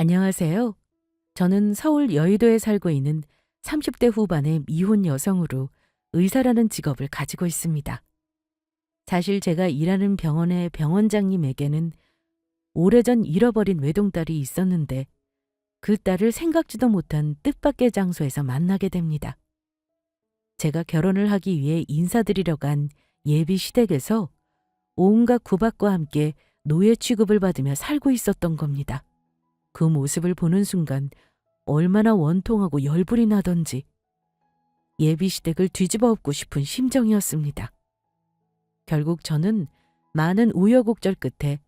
안녕하세요. 저는 서울 여의도에 살고 있는 30대 후반의 미혼 여성으로 의사라는 직업을 가지고 있습니다. 사실 제가 일하는 병원의 병원장님에게는 오래전 잃어버린 외동딸이 있었는데 그 딸을 생각지도 못한 뜻밖의 장소에서 만나게 됩니다. 제가 결혼을 하기 위해 인사드리러 간 예비 시댁에서 온갖 구박과 함께 노예 취급을 받으며 살고 있었던 겁니다. 그 모습을 보는 순간 얼마나 원통하고 열불이 나던지 예비 시댁을 뒤집어 엎고 싶은 심정이었습니다. 결국 저는 많은 우여곡절 끝에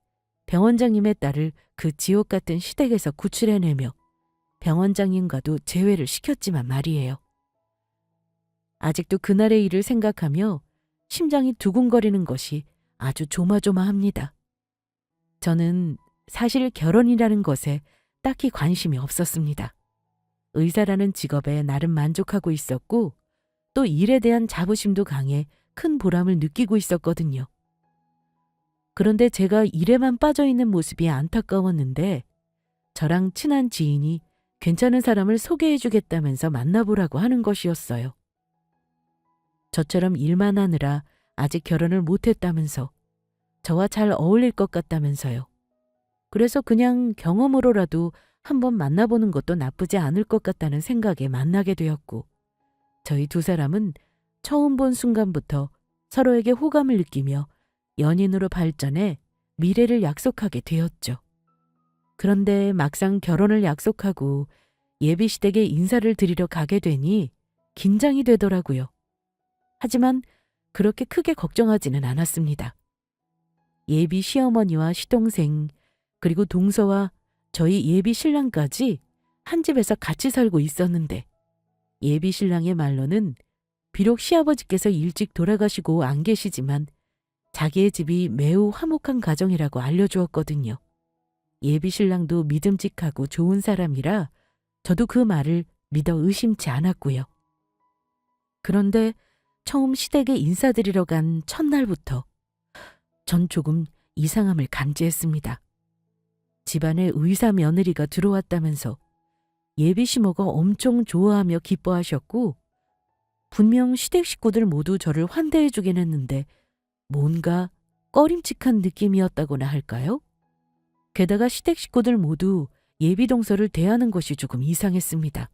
병원장님의 딸을 그 지옥 같은 시댁에서 구출해내며 병원장님과도 재회를 시켰지만 말이에요. 아직도 그날의 일을 생각하며 심장이 두근거리는 것이 아주 조마조마합니다. 저는 사실 결혼이라는 것에 딱히 관심이 없었습니다. 의사라는 직업에 나름 만족하고 있었고 또 일에 대한 자부심도 강해 큰 보람을 느끼고 있었거든요. 그런데 제가 일에만 빠져있는 모습이 안타까웠는데 저랑 친한 지인이 괜찮은 사람을 소개해주겠다면서 만나보라고 하는 것이었어요. 저처럼 일만 하느라 아직 결혼을 못했다면서 저와 잘 어울릴 것 같다면서요. 그래서 그냥 경험으로라도 한번 만나보는 것도 나쁘지 않을 것 같다는 생각에 만나게 되었고 저희 두 사람은 처음 본 순간부터 서로에게 호감을 느끼며 연인으로 발전해 미래를 약속하게 되었죠. 그런데 막상 결혼을 약속하고 예비 시댁에 인사를 드리러 가게 되니 긴장이 되더라고요. 하지만 그렇게 크게 걱정하지는 않았습니다. 예비 시어머니와 시동생 그리고 동서와 저희 예비 신랑까지 한 집에서 같이 살고 있었는데 예비 신랑의 말로는 비록 시아버지께서 일찍 돌아가시고 안 계시지만 자기의 집이 매우 화목한 가정이라고 알려주었거든요. 예비 신랑도 믿음직하고 좋은 사람이라 저도 그 말을 믿어 의심치 않았고요. 그런데 처음 시댁에 인사드리러 간 첫날부터 전 조금 이상함을 감지했습니다. 집안에 의사 며느리가 들어왔다면서 예비 시모가 엄청 좋아하며 기뻐하셨고 분명 시댁 식구들 모두 저를 환대해주긴 했는데 뭔가 꺼림칙한 느낌이었다고나 할까요? 게다가 시댁 식구들 모두 예비 동서를 대하는 것이 조금 이상했습니다.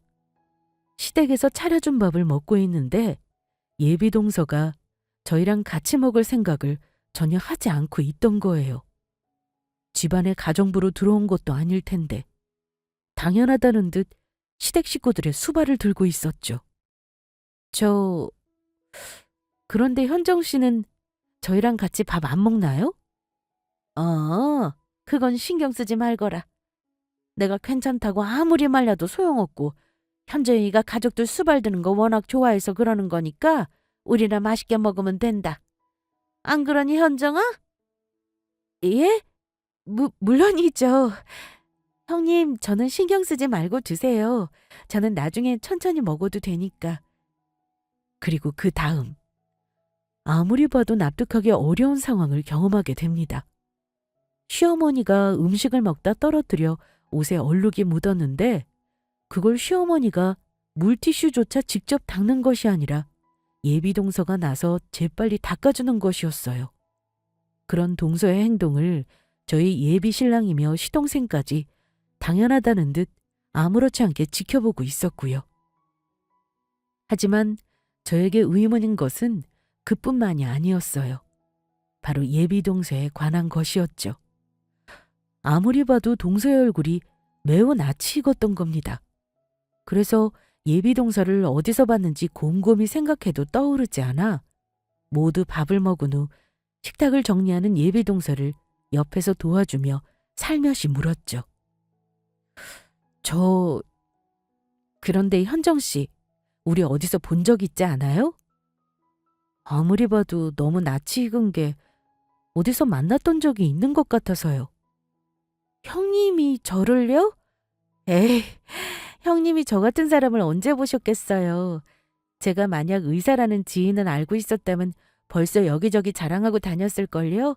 시댁에서 차려준 밥을 먹고 있는데 예비 동서가 저희랑 같이 먹을 생각을 전혀 하지 않고 있던 거예요. 집안에 가정부로 들어온 것도 아닐 텐데 당연하다는 듯 시댁 식구들의 수발을 들고 있었죠. 그런데 현정 씨는 저희랑 같이 밥 안 먹나요? 그건 신경 쓰지 말거라. 내가 괜찮다고 아무리 말려도 소용없고 현정이가 가족들 수발 드는 거 워낙 좋아해서 그러는 거니까 우리나 맛있게 먹으면 된다. 안 그러니 현정아? 예? 물론이죠. 형님, 저는 신경 쓰지 말고 드세요. 저는 나중에 천천히 먹어도 되니까. 그리고 그 다음. 아무리 봐도 납득하기 어려운 상황을 경험하게 됩니다. 시어머니가 음식을 먹다 떨어뜨려 옷에 얼룩이 묻었는데 그걸 시어머니가 물티슈조차 직접 닦는 것이 아니라 예비 동서가 나서 재빨리 닦아주는 것이었어요. 그런 동서의 행동을 저희 예비 신랑이며 시동생까지 당연하다는 듯 아무렇지 않게 지켜보고 있었고요. 하지만 저에게 의문인 것은 그뿐만이 아니었어요. 바로 예비 동서에 관한 것이었죠. 아무리 봐도 동서의 얼굴이 매우 낯이 익었던 겁니다. 그래서 예비 동서를 어디서 봤는지 곰곰이 생각해도 떠오르지 않아 모두 밥을 먹은 후 식탁을 정리하는 예비 동서를 옆에서 도와주며 살며시 물었죠. 그런데 현정 씨, 우리 어디서 본 적 있지 않아요? 아무리 봐도 너무 낯이 익은 게 어디서 만났던 적이 있는 것 같아서요. 형님이 저를요? 에이, 형님이 저 같은 사람을 언제 보셨겠어요. 제가 만약 의사라는 지인은 알고 있었다면 벌써 여기저기 자랑하고 다녔을걸요?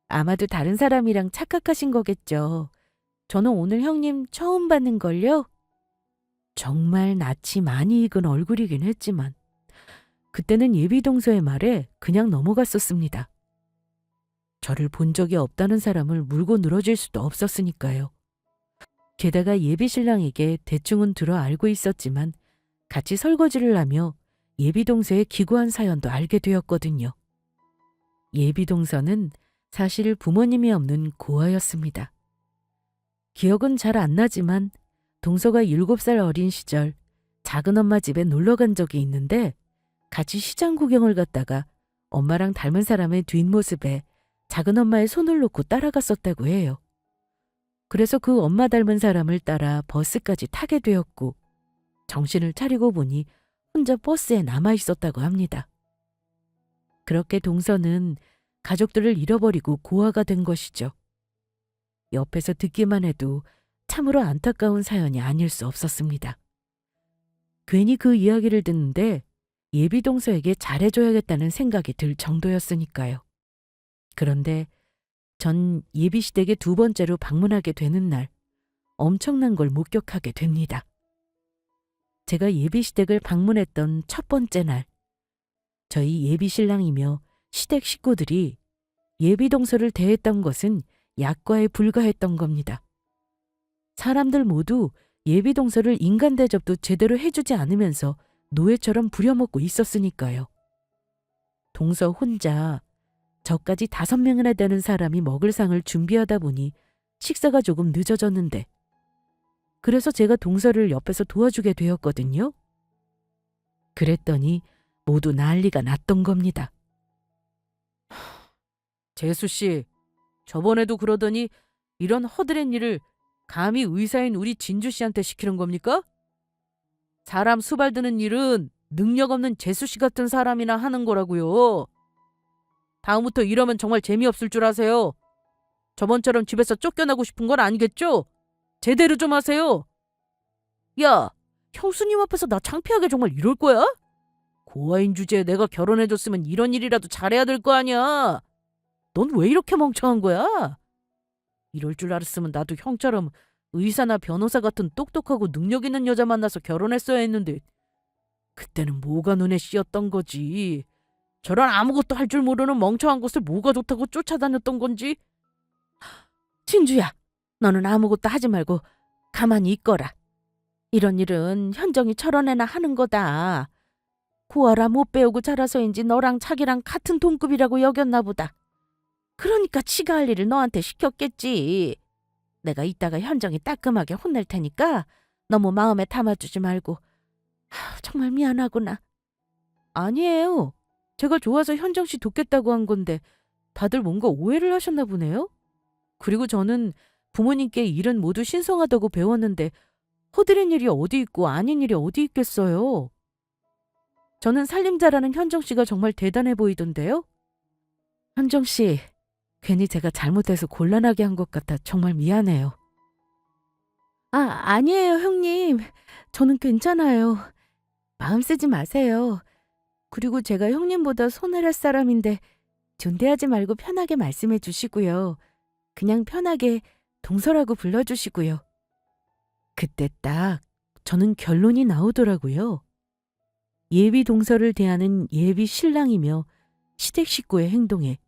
아마도 다른 사람이랑 착각하신 거겠죠. 저는 오늘 형님 처음 봤는걸요? 정말 낯이 많이 익은 얼굴이긴 했지만 그때는 예비동서의 말에 그냥 넘어갔었습니다. 저를 본 적이 없다는 사람을 물고 늘어질 수도 없었으니까요. 게다가 예비신랑에게 대충은 들어 알고 있었지만 같이 설거지를 하며 예비동서의 기구한 사연도 알게 되었거든요. 예비동서는 사실 부모님이 없는 고아였습니다. 기억은 잘 안 나지만 동서가 7살 어린 시절 작은엄마 집에 놀러 간 적이 있는데 같이 시장 구경을 갔다가 엄마랑 닮은 사람의 뒷모습에 작은엄마의 손을 놓고 따라갔었다고 해요. 그래서 그 엄마 닮은 사람을 따라 버스까지 타게 되었고 정신을 차리고 보니 혼자 버스에 남아 있었다고 합니다. 그렇게 동서는 가족들을 잃어버리고 고아가 된 것이죠. 옆에서 듣기만 해도 참으로 안타까운 사연이 아닐 수 없었습니다. 괜히 그 이야기를 듣는데 예비동서에게 잘해줘야겠다는 생각이 들 정도였으니까요. 그런데 전 예비시댁에 2번째로 방문하게 되는 날 엄청난 걸 목격하게 됩니다. 제가 예비시댁을 방문했던 첫 번째 날, 저희 예비신랑이며 시댁 식구들이 예비동서를 대했던 것은 약과에 불과했던 겁니다. 사람들 모두 예비동서를 인간 대접도 제대로 해주지 않으면서 노예처럼 부려먹고 있었으니까요. 동서 혼자 저까지 5명이나 되는 사람이 먹을 상을 준비하다 보니 식사가 조금 늦어졌는데 그래서 제가 동서를 옆에서 도와주게 되었거든요. 그랬더니 모두 난리가 났던 겁니다. 재수 씨, 저번에도 그러더니 이런 허드렛 일을 감히 의사인 우리 진주 씨한테 시키는 겁니까? 사람 수발드는 일은 능력 없는 재수 씨 같은 사람이나 하는 거라고요. 다음부터 이러면 정말 재미없을 줄 아세요. 저번처럼 집에서 쫓겨나고 싶은 건 아니겠죠? 제대로 좀 하세요. 야, 형수님 앞에서 나 창피하게 정말 이럴 거야? 고아인 주제에 내가 결혼해줬으면 이런 일이라도 잘해야 될 거 아니야. 넌 왜 이렇게 멍청한 거야? 이럴 줄 알았으면 나도 형처럼 의사나 변호사 같은 똑똑하고 능력 있는 여자 만나서 결혼했어야 했는데 그때는 뭐가 눈에 씌었던 거지. 저런 아무것도 할 줄 모르는 멍청한 것을 뭐가 좋다고 쫓아다녔던 건지. 진주야, 너는 아무것도 하지 말고 가만히 있거라. 이런 일은 현정이 저런 애나 하는 거다. 고아라 못 배우고 자라서인지 너랑 자기랑 같은 동급이라고 여겼나 보다. 그러니까 지가 할 일을 너한테 시켰겠지. 내가 이따가 현정이 따끔하게 혼낼 테니까 너무 마음에 담아주지 말고. 정말 미안하구나. 아니에요. 제가 좋아서 현정 씨 돕겠다고 한 건데 다들 뭔가 오해를 하셨나 보네요. 그리고 저는 부모님께 일은 모두 신성하다고 배웠는데 허드렛 일이 어디 있고 아닌 일이 어디 있겠어요. 저는 살림자라는 현정 씨가 정말 대단해 보이던데요. 현정 씨, 괜히 제가 잘못해서 곤란하게 한 것 같아 정말 미안해요. 아니에요, 형님. 저는 괜찮아요. 마음 쓰지 마세요. 그리고 제가 형님보다 손해랄 사람인데 존대하지 말고 편하게 말씀해 주시고요. 그냥 편하게 동서라고 불러주시고요. 그때 딱 저는 결론이 나오더라고요. 예비 동서를 대하는 예비 신랑이며 시댁 식구의 행동에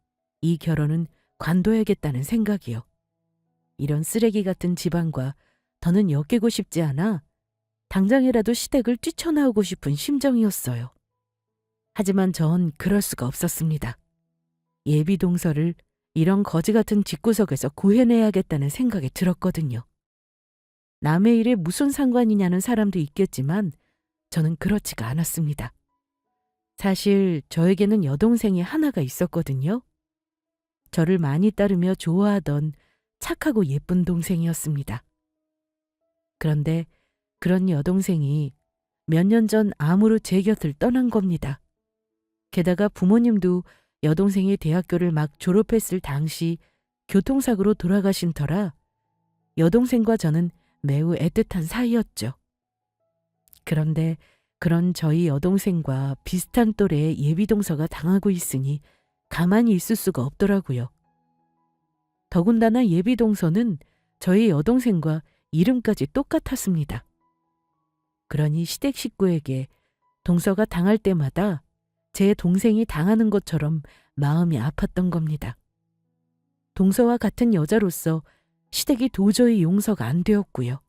이 결혼은 관둬야겠다는 생각이요. 이런 쓰레기 같은 집안과 더는 엮이고 싶지 않아 당장이라도 시댁을 뛰쳐나오고 싶은 심정이었어요. 하지만 전 그럴 수가 없었습니다. 예비 동서를 이런 거지 같은 집구석에서 구해내야겠다는 생각이 들었거든요. 남의 일에 무슨 상관이냐는 사람도 있겠지만 저는 그렇지가 않았습니다. 사실 저에게는 여동생이 하나가 있었거든요. 저를 많이 따르며 좋아하던 착하고 예쁜 동생이었습니다. 그런데 그런 여동생이 몇 년 전 암으로 제 곁을 떠난 겁니다. 게다가 부모님도 여동생이 대학교를 막 졸업했을 당시 교통사고로 돌아가신 터라 여동생과 저는 매우 애틋한 사이였죠. 그런데 그런 저희 여동생과 비슷한 또래의 예비동서가 당하고 있으니 가만히 있을 수가 없더라고요. 더군다나 예비동서는 저희 여동생과 이름까지 똑같았습니다. 그러니 시댁 식구에게 동서가 당할 때마다 제 동생이 당하는 것처럼 마음이 아팠던 겁니다. 동서와 같은 여자로서 시댁이 도저히 용서가 안 되었고요.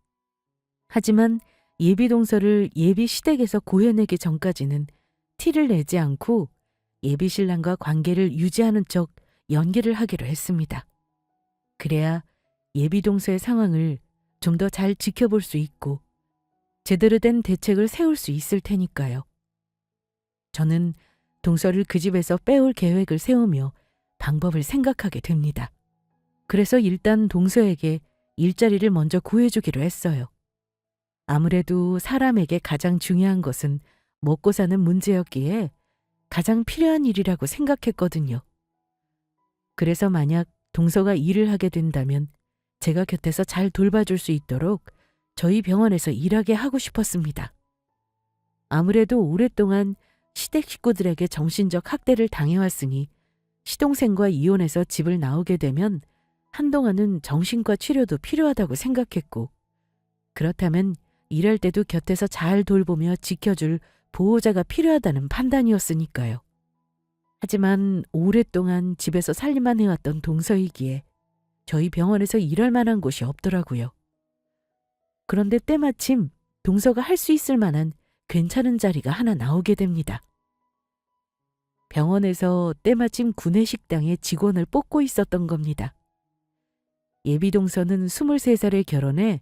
하지만 예비 동서를 예비 시댁에서 구해내기 전까지는 티를 내지 않고 예비 신랑과 관계를 유지하는 척 연기를 하기로 했습니다. 그래야 예비 동서의 상황을 좀 더 잘 지켜볼 수 있고 제대로 된 대책을 세울 수 있을 테니까요. 저는 동서를 그 집에서 빼올 계획을 세우며 방법을 생각하게 됩니다. 그래서 일단 동서에게 일자리를 먼저 구해주기로 했어요. 아무래도 사람에게 가장 중요한 것은 먹고 사는 문제였기에 가장 필요한 일이라고 생각했거든요. 그래서 만약 동서가 일을 하게 된다면 제가 곁에서 잘 돌봐줄 수 있도록 저희 병원에서 일하게 하고 싶었습니다. 아무래도 오랫동안 시댁 식구들에게 정신적 학대를 당해왔으니 시동생과 이혼해서 집을 나오게 되면 한동안은 정신과 치료도 필요하다고 생각했고, 그렇다면 일할 때도 곁에서 잘 돌보며 지켜줄 보호자가 필요하다는 판단이었으니까요. 하지만 오랫동안 집에서 살림만 해왔던 동서이기에 저희 병원에서 일할 만한 곳이 없더라고요. 그런데 때마침 동서가 할 수 있을 만한 괜찮은 자리가 하나 나오게 됩니다. 병원에서 때마침 구내식당에 직원을 뽑고 있었던 겁니다. 예비 동서는 23살에 결혼해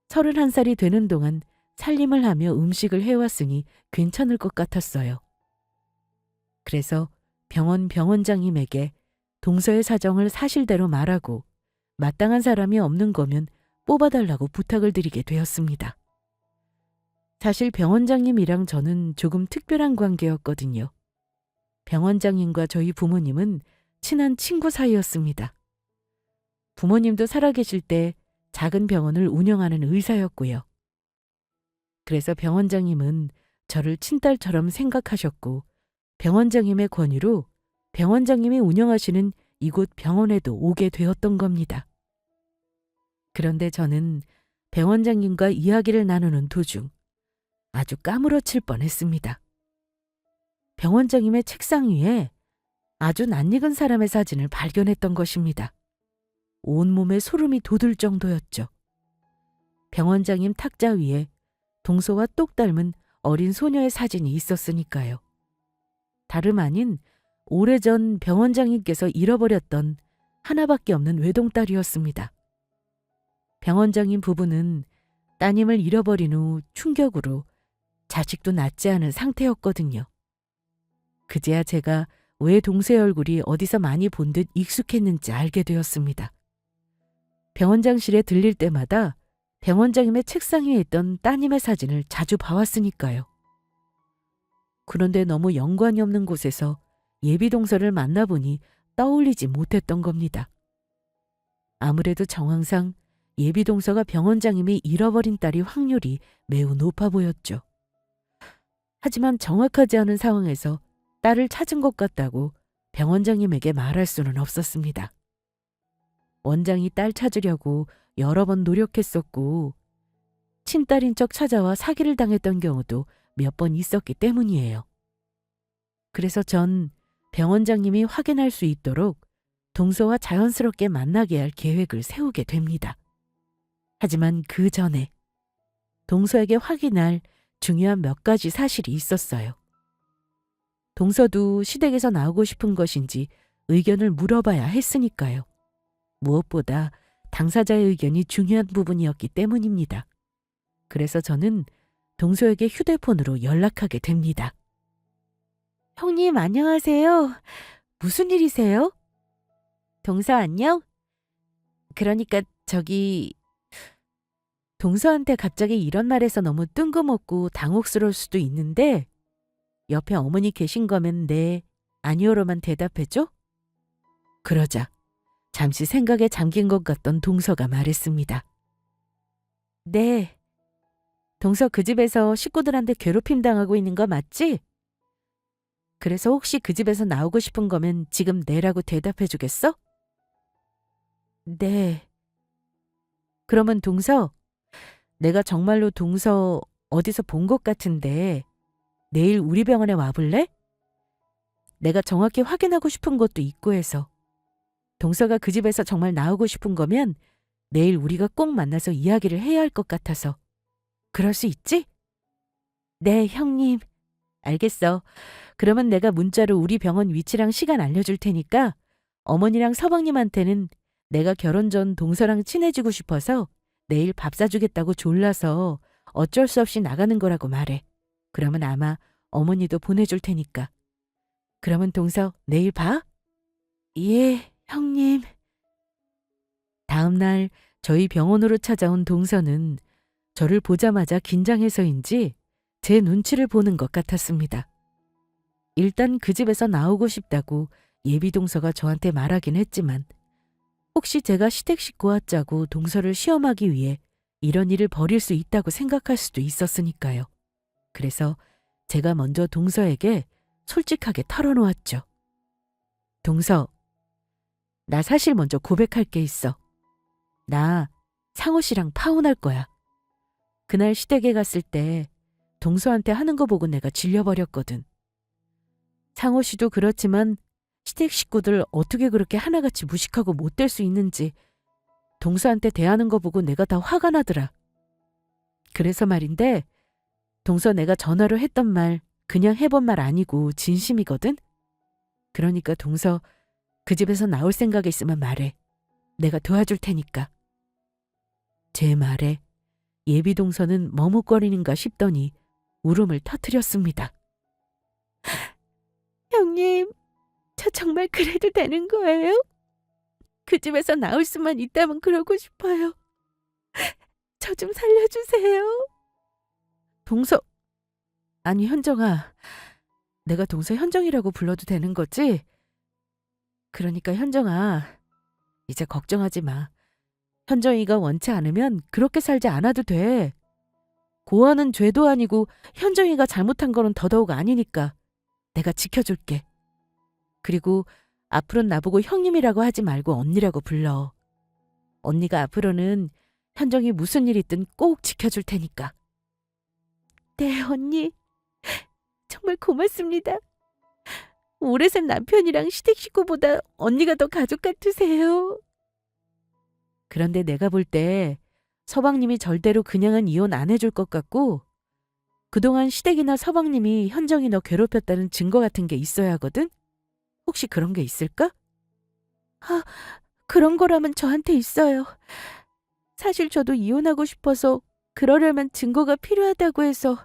31살이 되는 동안 살림을 하며 음식을 해왔으니 괜찮을 것 같았어요. 그래서 병원장님에게 동서의 사정을 사실대로 말하고 마땅한 사람이 없는 거면 뽑아달라고 부탁을 드리게 되었습니다. 사실 병원장님이랑 저는 조금 특별한 관계였거든요. 병원장님과 저희 부모님은 친한 친구 사이였습니다. 부모님도 살아계실 때 작은 병원을 운영하는 의사였고요. 그래서 병원장님은 저를 친딸처럼 생각하셨고 병원장님의 권유로 병원장님이 운영하시는 이곳 병원에도 오게 되었던 겁니다. 그런데 저는 병원장님과 이야기를 나누는 도중 아주 까무러칠 뻔했습니다. 병원장님의 책상 위에 아주 낯익은 사람의 사진을 발견했던 것입니다. 온몸에 소름이 돋을 정도였죠. 병원장님 탁자 위에 동서와 똑 닮은 어린 소녀의 사진이 있었으니까요. 다름 아닌 오래전 병원장님께서 잃어버렸던 하나밖에 없는 외동딸이었습니다. 병원장님 부부는 따님을 잃어버린 후 충격으로 자식도 낳지 않은 상태였거든요. 그제야 제가 왜 동서의 얼굴이 어디서 많이 본 듯 익숙했는지 알게 되었습니다. 병원장실에 들릴 때마다 병원장님의 책상 위에 있던 따님의 사진을 자주 봐왔으니까요. 그런데 너무 연관이 없는 곳에서 예비 동서를 만나보니 떠올리지 못했던 겁니다. 아무래도 정황상 예비 동서가 병원장님이 잃어버린 딸이 확률이 매우 높아 보였죠. 하지만 정확하지 않은 상황에서 딸을 찾은 것 같다고 병원장님에게 말할 수는 없었습니다. 원장이 딸 찾으려고 여러 번 노력했었고 친딸인 척 찾아와 사기를 당했던 경우도 몇 번 있었기 때문이에요. 그래서 전 병원장님이 확인할 수 있도록 동서와 자연스럽게 만나게 할 계획을 세우게 됩니다. 하지만 그 전에 동서에게 확인할 중요한 몇 가지 사실이 있었어요. 동서도 시댁에서 나오고 싶은 것인지 의견을 물어봐야 했으니까요. 무엇보다 당사자의 의견이 중요한 부분이었기 때문입니다. 그래서 저는 동서에게 휴대폰으로 연락하게 됩니다. 형님 안녕하세요. 무슨 일이세요? 동서 안녕? 그러니까 저기 동서한테 갑자기 이런 말해서 너무 뜬금없고 당혹스러울 수도 있는데 옆에 어머니 계신 거면 네, 아니오로만 대답해줘? 그러자 잠시 생각에 잠긴 것 같던 동서가 말했습니다. 네. 동서 그 집에서 식구들한테 괴롭힘 당하고 있는 거 맞지? 그래서 혹시 그 집에서 나오고 싶은 거면 지금 네라고 대답해 주겠어? 네. 그러면 동서, 내가 정말로 동서 어디서 본 것 같은데 내일 우리 병원에 와볼래? 내가 정확히 확인하고 싶은 것도 있고 해서. 동서가 그 집에서 정말 나오고 싶은 거면 내일 우리가 꼭 만나서 이야기를 해야 할 것 같아서. 그럴 수 있지? 네, 형님. 알겠어. 그러면 내가 문자로 우리 병원 위치랑 시간 알려줄 테니까 어머니랑 서방님한테는 내가 결혼 전 동서랑 친해지고 싶어서 내일 밥 사주겠다고 졸라서 어쩔 수 없이 나가는 거라고 말해. 그러면 아마 어머니도 보내줄 테니까. 그러면 동서 내일 봐? 예, 형님. 다음 날 저희 병원으로 찾아온 동서는 저를 보자마자 긴장해서인지 제 눈치를 보는 것 같았습니다. 일단 그 집에서 나오고 싶다고 예비 동서가 저한테 말하긴 했지만 혹시 제가 시댁 식구와 짜고 동서를 시험하기 위해 이런 일을 벌일 수 있다고 생각할 수도 있었으니까요. 그래서 제가 먼저 동서에게 솔직하게 털어놓았죠. 동서, 나 사실 먼저 고백할 게 있어. 나 상호 씨랑 파혼할 거야. 그날 시댁에 갔을 때 동서한테 하는 거 보고 내가 질려버렸거든. 상호 씨도 그렇지만 시댁 식구들 어떻게 그렇게 하나같이 무식하고 못될 수 있는지 동서한테 대하는 거 보고 내가 다 화가 나더라. 그래서 말인데 동서 내가 전화로 했던 말 그냥 해본 말 아니고 진심이거든? 그러니까 동서 그 집에서 나올 생각이 있으면 말해. 내가 도와줄 테니까. 제 말에 예비 동서는 머뭇거리는가 싶더니 울음을 터뜨렸습니다. 형님, 저 정말 그래도 되는 거예요? 그 집에서 나올 수만 있다면 그러고 싶어요. 저 좀 살려주세요. 동서, 아니 현정아, 내가 동서 현정이라고 불러도 되는 거지? 그러니까 현정아, 이제 걱정하지 마. 현정이가 원치 않으면 그렇게 살지 않아도 돼. 고아는 죄도 아니고 현정이가 잘못한 거는 더더욱 아니니까 내가 지켜줄게. 그리고 앞으로는 나보고 형님이라고 하지 말고 언니라고 불러. 언니가 앞으로는 현정이 무슨 일 있든 꼭 지켜줄 테니까. 네, 언니. 정말 고맙습니다. 오래 산 남편이랑 시댁 식구보다 언니가 더 가족 같으세요. 그런데 내가 볼 때 서방님이 절대로 그냥은 이혼 안 해줄 것 같고 그동안 시댁이나 서방님이 현정이 너 괴롭혔다는 증거 같은 게 있어야 하거든? 혹시 그런 게 있을까? 아, 그런 거라면 저한테 있어요. 사실 저도 이혼하고 싶어서 그러려면 증거가 필요하다고 해서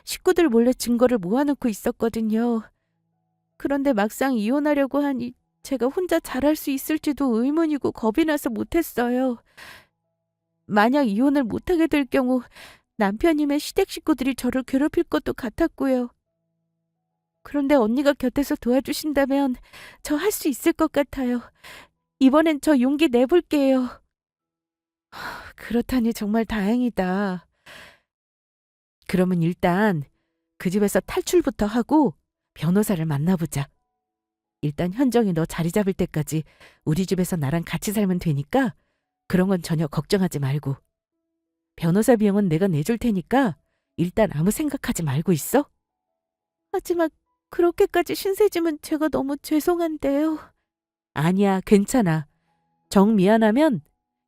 식구들 몰래 증거를 모아놓고 있었거든요. 그런데 막상 이혼하려고 하니 제가 혼자 잘할 수 있을지도 의문이고 겁이 나서 못했어요. 만약 이혼을 못하게 될 경우 남편님의 시댁 식구들이 저를 괴롭힐 것도 같았고요. 그런데 언니가 곁에서 도와주신다면 저 할 수 있을 것 같아요. 이번엔 저 용기 내볼게요. 그렇다니 정말 다행이다. 그러면 일단 그 집에서 탈출부터 하고 변호사를 만나보자. 일단 현정이 너 자리 잡을 때까지 우리 집에서 나랑 같이 살면 되니까 그런 건 전혀 걱정하지 말고. 변호사 비용은 내가 내줄 테니까 일단 아무 생각하지 말고 있어. 하지만 그렇게까지 신세지면 제가 너무 죄송한데요. 아니야, 괜찮아. 정 미안하면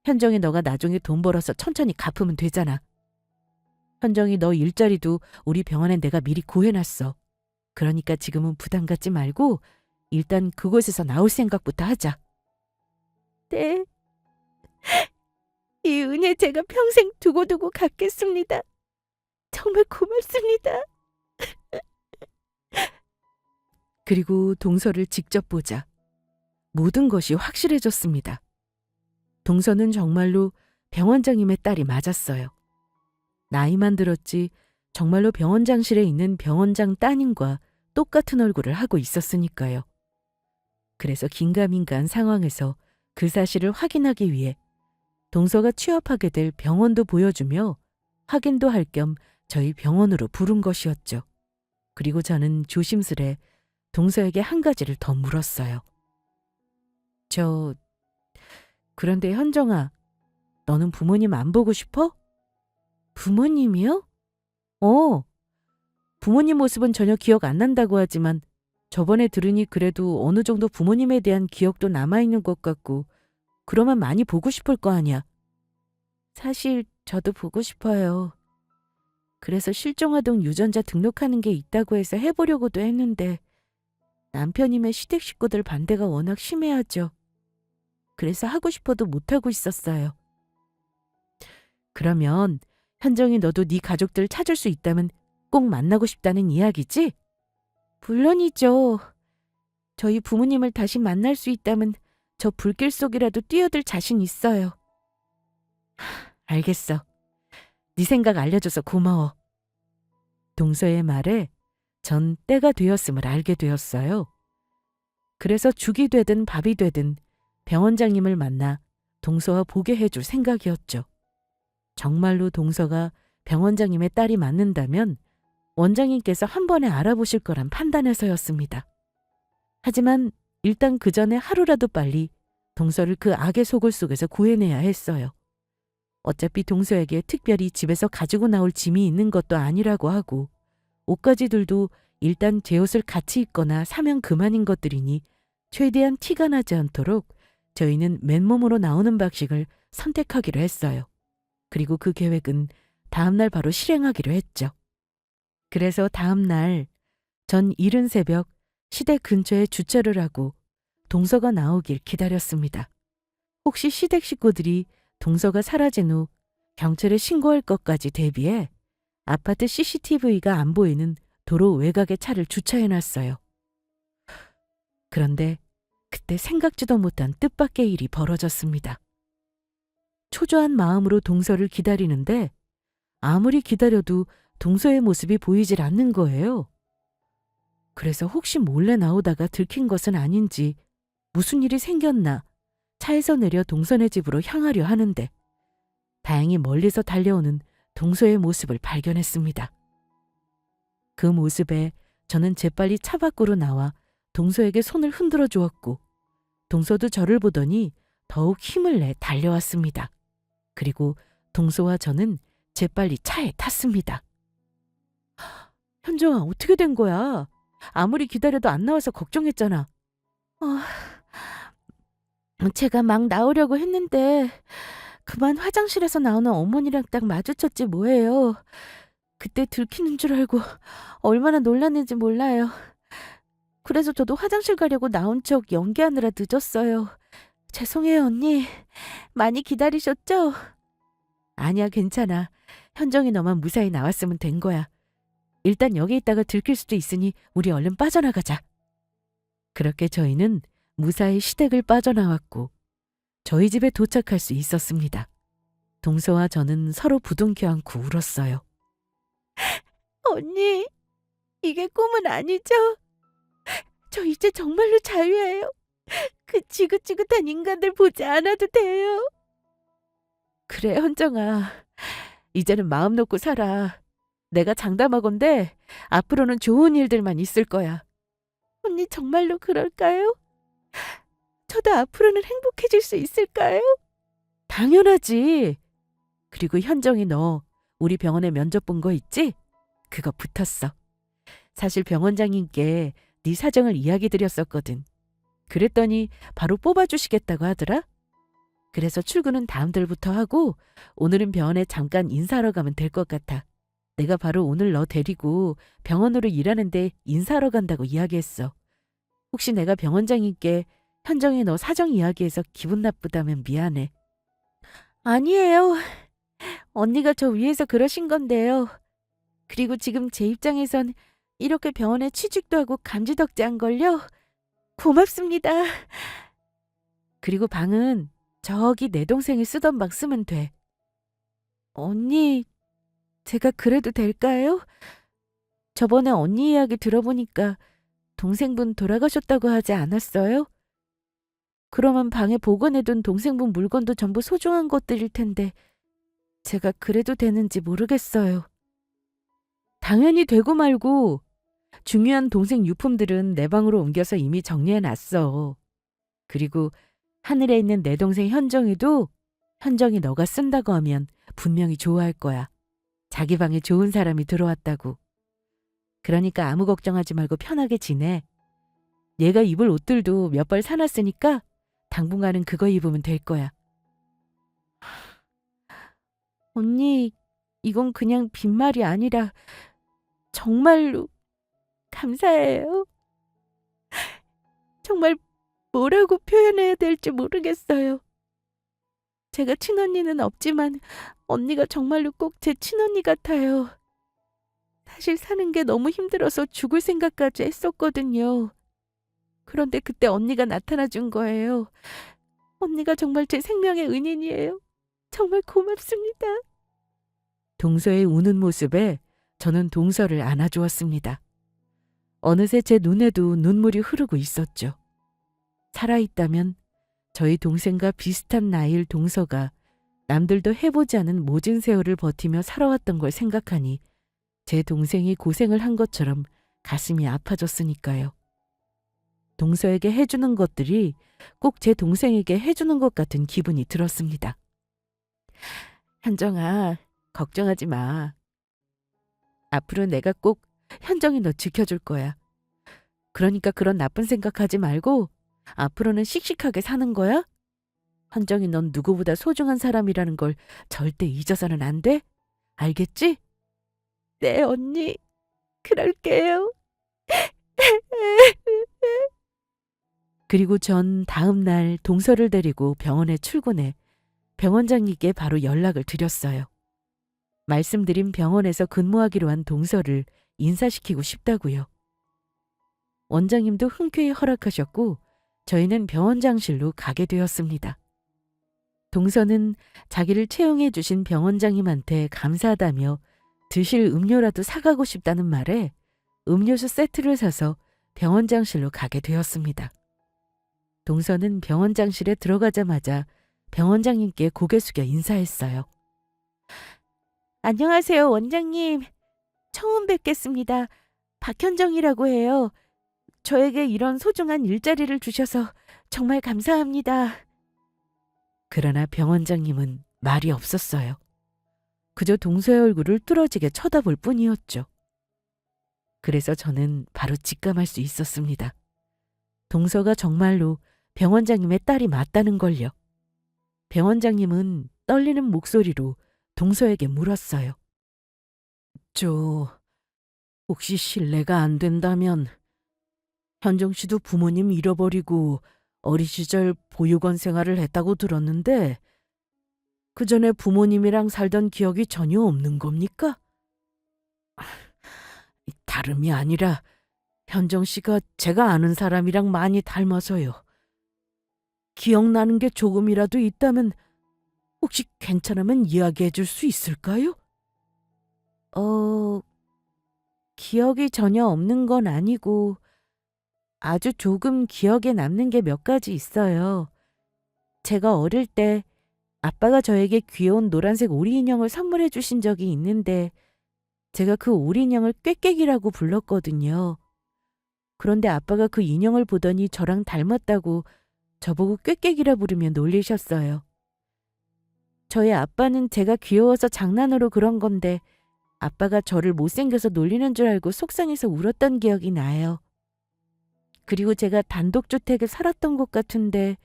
현정이 너가 나중에 돈 벌어서 천천히 갚으면 되잖아. 현정이 너 일자리도 우리 병원에 내가 미리 구해놨어. 그러니까 지금은 부담 갖지 말고 일단 그곳에서 나올 생각부터 하자. 네. 이 은혜 제가 평생 두고두고 갚겠습니다. 정말 고맙습니다. 그리고 동서를 직접 보자. 모든 것이 확실해졌습니다. 동서는 정말로 병원장님의 딸이 맞았어요. 나이만 들었지 정말로 병원장실에 있는 병원장 따님과 똑같은 얼굴을 하고 있었으니까요. 그래서 긴가민가한 상황에서 그 사실을 확인하기 위해 동서가 취업하게 될 병원도 보여주며 확인도 할 겸 저희 병원으로 부른 것이었죠. 그리고 저는 조심스레 동서에게 한 가지를 더 물었어요. 그런데 현정아, 너는 부모님 안 보고 싶어? 부모님이요? 어, 부모님 모습은 전혀 기억 안 난다고 하지만 저번에 들으니 그래도 어느 정도 부모님에 대한 기억도 남아있는 것 같고 그러면 많이 보고 싶을 거 아니야. 사실 저도 보고 싶어요. 그래서 실종아동 유전자 등록하는 게 있다고 해서 해보려고도 했는데 남편이며 시댁 식구들 반대가 워낙 심해하죠. 그래서 하고 싶어도 못하고 있었어요. 그러면 현정이 너도 네 가족들 찾을 수 있다면 꼭 만나고 싶다는 이야기지? 물론이죠. 저희 부모님을 다시 만날 수 있다면 저 불길 속이라도 뛰어들 자신 있어요. 알겠어. 네 생각 알려줘서 고마워. 동서의 말에 전 때가 되었음을 알게 되었어요. 그래서 죽이 되든 밥이 되든 병원장님을 만나 동서와 보게 해줄 생각이었죠. 정말로 동서가 병원장님의 딸이 맞는다면 원장님께서 한 번에 알아보실 거란 판단해서였습니다. 하지만 일단 그 전에 하루라도 빨리 동서를 그 악의 소굴 속에서 구해내야 했어요. 어차피 동서에게 특별히 집에서 가지고 나올 짐이 있는 것도 아니라고 하고 옷가지들도 일단 제 옷을 같이 입거나 사면 그만인 것들이니 최대한 티가 나지 않도록 저희는 맨몸으로 나오는 방식을 선택하기로 했어요. 그리고 그 계획은 다음날 바로 실행하기로 했죠. 그래서 다음날 전 이른 새벽 시댁 근처에 주차를 하고 동서가 나오길 기다렸습니다. 혹시 시댁 식구들이 동서가 사라진 후 경찰에 신고할 것까지 대비해 아파트 CCTV가 안 보이는 도로 외곽에 차를 주차해놨어요. 그런데 그때 생각지도 못한 뜻밖의 일이 벌어졌습니다. 초조한 마음으로 동서를 기다리는데 아무리 기다려도 동서의 모습이 보이질 않는 거예요. 그래서 혹시 몰래 나오다가 들킨 것은 아닌지 무슨 일이 생겼나 차에서 내려 동서네 집으로 향하려 하는데 다행히 멀리서 달려오는 동서의 모습을 발견했습니다. 그 모습에 저는 재빨리 차 밖으로 나와 동서에게 손을 흔들어 주었고 동서도 저를 보더니 더욱 힘을 내 달려왔습니다. 그리고 동서와 저는 재빨리 차에 탔습니다. 현정아, 어떻게 된 거야? 아무리 기다려도 안 나와서 걱정했잖아. 제가 막 나오려고 했는데 그만 화장실에서 나오는 어머니랑 딱 마주쳤지 뭐예요. 그때 들키는 줄 알고 얼마나 놀랐는지 몰라요. 그래서 저도 화장실 가려고 나온 척 연기하느라 늦었어요. 죄송해요, 언니. 많이 기다리셨죠? 아니야, 괜찮아. 현정이 너만 무사히 나왔으면 된 거야. 일단 여기 있다가 들킬 수도 있으니 우리 얼른 빠져나가자. 그렇게 저희는 무사히 시댁을 빠져나왔고 저희 집에 도착할 수 있었습니다. 동서와 저는 서로 부둥켜 안고 울었어요. 언니, 이게 꿈은 아니죠? 저 이제 정말로 자유예요. 그 지긋지긋한 인간들 보지 않아도 돼요. 그래, 현정아. 이제는 마음 놓고 살아. 내가 장담하건대 앞으로는 좋은 일들만 있을 거야. 언니 정말로 그럴까요? 저도 앞으로는 행복해질 수 있을까요? 당연하지. 그리고 현정이 너 우리 병원에 면접 본 거 있지? 그거 붙었어. 사실 병원장님께 네 사정을 이야기 드렸었거든. 그랬더니 바로 뽑아주시겠다고 하더라. 그래서 출근은 다음 달부터 하고 오늘은 병원에 잠깐 인사하러 가면 될 것 같아. 내가 바로 오늘 너 데리고 병원으로 일하는데 인사하러 간다고 이야기했어. 혹시 내가 병원장님께 현정이 너 사정 이야기해서 기분 나쁘다면 미안해. 아니에요. 언니가 저 위해서 그러신 건데요. 그리고 지금 제 입장에선 이렇게 병원에 취직도 하고 감지덕지한걸요. 고맙습니다. 그리고 방은 저기 내 동생이 쓰던 방 쓰면 돼. 언니, 제가 그래도 될까요? 저번에 언니 이야기 들어보니까 동생분 돌아가셨다고 하지 않았어요? 그러면 방에 보관해둔 동생분 물건도 전부 소중한 것들일 텐데 제가 그래도 되는지 모르겠어요. 당연히 되고 말고 중요한 동생 유품들은 내 방으로 옮겨서 이미 정리해놨어. 그리고 하늘에 있는 내 동생 현정이도 현정이 너가 쓴다고 하면 분명히 좋아할 거야. 자기 방에 좋은 사람이 들어왔다고. 그러니까 아무 걱정하지 말고 편하게 지내. 얘가 입을 옷들도 몇 벌 사놨으니까 당분간은 그거 입으면 될 거야. 언니, 이건 그냥 빈말이 아니라 정말로 감사해요. 정말 뭐라고 표현해야 될지 모르겠어요. 제가 친언니는 없지만 언니가 정말로 꼭 제 친언니 같아요. 사실 사는 게 너무 힘들어서 죽을 생각까지 했었거든요. 그런데 그때 언니가 나타나 준 거예요. 언니가 정말 제 생명의 은인이에요. 정말 고맙습니다. 동서의 우는 모습에 저는 동서를 안아주었습니다. 어느새 제 눈에도 눈물이 흐르고 있었죠. 살아있다면 저희 동생과 비슷한 나이일 동서가 남들도 해보지 않은 모진 세월을 버티며 살아왔던 걸 생각하니 제 동생이 고생을 한 것처럼 가슴이 아파졌으니까요. 동서에게 해주는 것들이 꼭 제 동생에게 해주는 것 같은 기분이 들었습니다. 현정아, 걱정하지 마. 앞으로 내가 꼭 현정이 너 지켜줄 거야. 그러니까 그런 나쁜 생각하지 말고 앞으로는 씩씩하게 사는 거야? 현정이 넌 누구보다 소중한 사람이라는 걸 절대 잊어서는 안 돼? 알겠지? 네, 언니. 그럴게요. 그리고 전 다음 날 동서를 데리고 병원에 출근해 병원장님께 바로 연락을 드렸어요. 말씀드린 병원에서 근무하기로 한 동서를 인사시키고 싶다고요. 원장님도 흔쾌히 허락하셨고 저희는 병원장실로 가게 되었습니다. 동서는 자기를 채용해 주신 병원장님한테 감사하다며 드실 음료라도 사가고 싶다는 말에 음료수 세트를 사서 병원장실로 가게 되었습니다. 동서는 병원장실에 들어가자마자 병원장님께 고개 숙여 인사했어요. 안녕하세요, 원장님. 처음 뵙겠습니다. 박현정이라고 해요. 저에게 이런 소중한 일자리를 주셔서 정말 감사합니다. 그러나 병원장님은 말이 없었어요. 그저 동서의 얼굴을 뚫어지게 쳐다볼 뿐이었죠. 그래서 저는 바로 직감할 수 있었습니다. 동서가 정말로 병원장님의 딸이 맞다는 걸요. 병원장님은 떨리는 목소리로 동서에게 물었어요. 혹시 실례가 안 된다면 현정 씨도 부모님 잃어버리고 어린 시절 보육원 생활을 했다고 들었는데 그 전에 부모님이랑 살던 기억이 전혀 없는 겁니까? 다름이 아니라 현정 씨가 제가 아는 사람이랑 많이 닮아서요. 기억나는 게 조금이라도 있다면 혹시 괜찮으면 이야기해 줄 수 있을까요? 기억이 전혀 없는 건 아니고 아주 조금 기억에 남는 게 몇 가지 있어요. 제가 어릴 때 아빠가 저에게 귀여운 노란색 오리 인형을 선물해 주신 적이 있는데 제가 그 오리 인형을 꾀꾀기라고 불렀거든요. 그런데 아빠가 그 인형을 보더니 저랑 닮았다고 저보고 꾀꾀기라 부르며 놀리셨어요. 저희 아빠는 제가 귀여워서 장난으로 그런 건데 아빠가 저를 못생겨서 놀리는 줄 알고 속상해서 울었던 기억이 나요. 그리고 제가 단독주택에 살았던 것 같은데